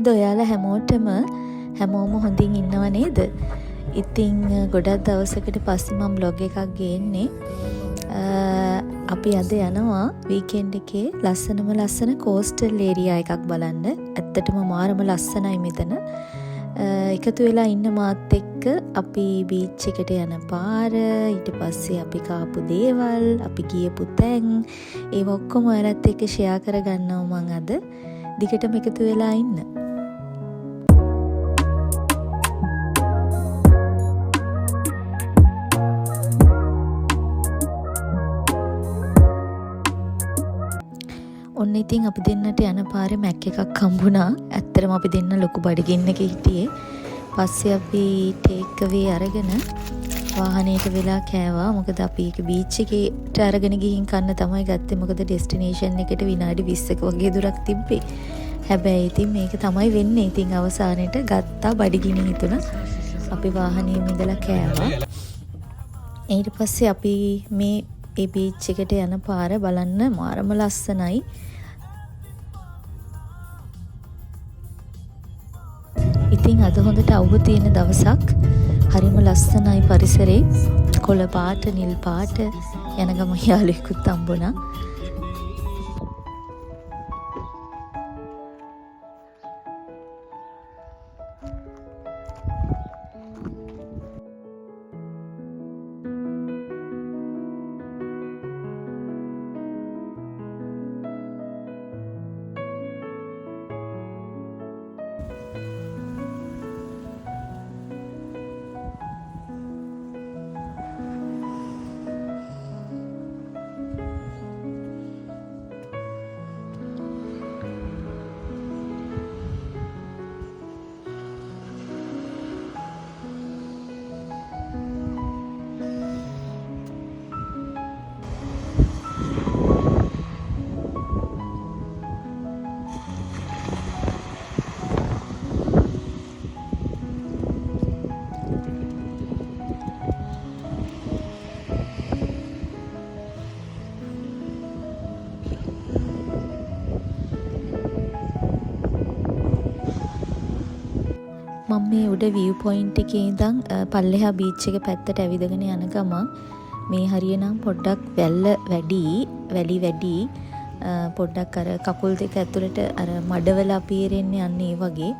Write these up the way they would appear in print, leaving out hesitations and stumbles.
කොහොමද ඔයාලා හැමෝම හොඳින් ඉන්නව නේද? ඉතින් ගොඩක් දවසකට පස්සේ මම බ්ලොග් එකක් ගේන්නේ. අපි අද යනවා වීකෙන්ඩ් එකේ ලස්සන කෝස්ටල් ඒරියා එකක් බලන්න. ඇත්තටම මාරම ලස්සනයි මෙතන. එකතු වෙලා ඉන්න මාත් එක්ක අපි බීච් එකට යන පාර, ඊට පස්සේ අපි කාපු දේවල්, අපි ගියපු තැන්, ඒව ඔක්කොම ඔයාලත් එක්ක ෂෙයා කරගන්නවා මම අද. දිගටම එකතු වෙලා ඉන්න. ඔන්න ඉතින් අපි දෙන්නට යන පාරේ මැක් එකක් හම්බුණා. ඇත්තටම අපි දෙන්න ලොකු බඩගින්නක හිටියේ. පස්සේ අපි ටේක් අවේ අරගෙන වාහනේට වෙලා කෑවා. මොකද අපි ඒක බීච් එකට අරගෙන ගිහින් කන්න තමයි ගත්තේ. මොකද ඩෙස්ටිනේෂන් එකට විනාඩි 20ක වගේ දුරක් තිබ්බේ. හැබැයි ඉතින් මේක තමයි වෙන්නේ. ඉතින් අවසානයේට ගත්තා බඩගිනි හිතුණා. අපි වාහනේ ඉඳලා කෑවා. ඊට පස්සේ අපි මේ බීච් එකට යන පාර බලන්න මාරම ලස්සනයි. ඉතින් අද හොඳට අවුව තියෙන දවසක්. හරිම ලස්සනයි පරිසරේ. කොළ පාට, නිල් පාට. යන ගම යාළුවෙකුත් හම්බුණා. මම මේ උඩ view point එකේ ඉඳන් පල්ලෙහා බීච් එක පැත්තට ඇවිදගෙන යන ගමන් මේ හරියනම් පොඩ්ඩක් වැලි වැඩි පොඩ්ඩක් අර කකුල් දෙක ඇතුළට අර මඩවල අපි එරෙන්නේ යන්නේ වගේ.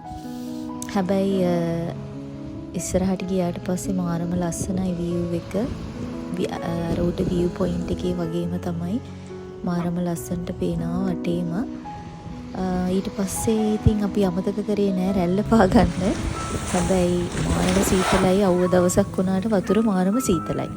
හැබැයි ඉස්සරහට ගියාට පස්සේ මාරම ලස්සනයි view එක. අර උඩ view point එකේ වගේම තමයි මාරම ලස්සනට පේනවා වටේම. ඊට පස්සේ ඉතින් අපි අමතක කරේ නෑ රැල්ල පාගන්න. හැබැයි මාරම සීතලයි. අවුව දවසක් වුණාට වතුර මාරම සීතලයි.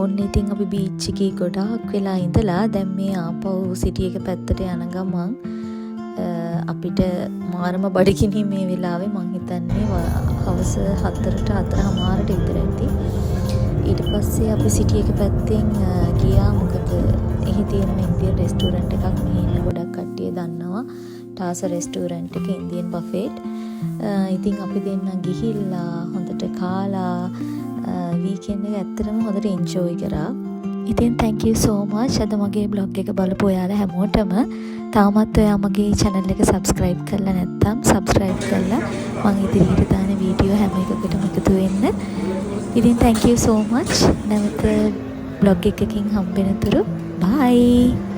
ඔන්න ඉතින් අපි බීච් එකේ ගොඩාක් වෙලා ඉඳලා දැන් මේ ආපහු සිටි එක පැත්තට යන ගමන් අපිට මාරම බඩගිනි මේ වෙලාවේ. මං හිතන්නේ හවස 4ට 4:00 විතර ඇති. ඊට පස්සේ අපි සිටි එක පැත්තෙන් ගියා. මොකද එහි තියෙන ඉන්දියන් රෙස්ටෝරන්ට් එකක් මෙහි ඉන්න ගොඩක් කට්ටිය දන්නවා. ටාස රෙස්ටෝරන්ට් එක ඉන්දියන් බෆෙට්. ඉතින් අපි දෙන්න ගිහිල්ලා හොඳට හොඳට කාලා වීකෙන්ඩ් එක ඇත්තටම හොඳට එන්ජොයි කරා. ඉතින් thank you so much අද මගේ බ්ලොග් එක බලපු ඔයාලා හැමෝටම. තාමත් ඔයා මගේ channel එක subscribe කරලා නැත්නම් subscribe කරලා මම ඉදිරියට දාන වීඩියෝ හැම එකකටම එකතු වෙන්න. ඉතින් thank you so much. නැවත බ්ලොග් එකකින් හම්බෙනතුරු bye.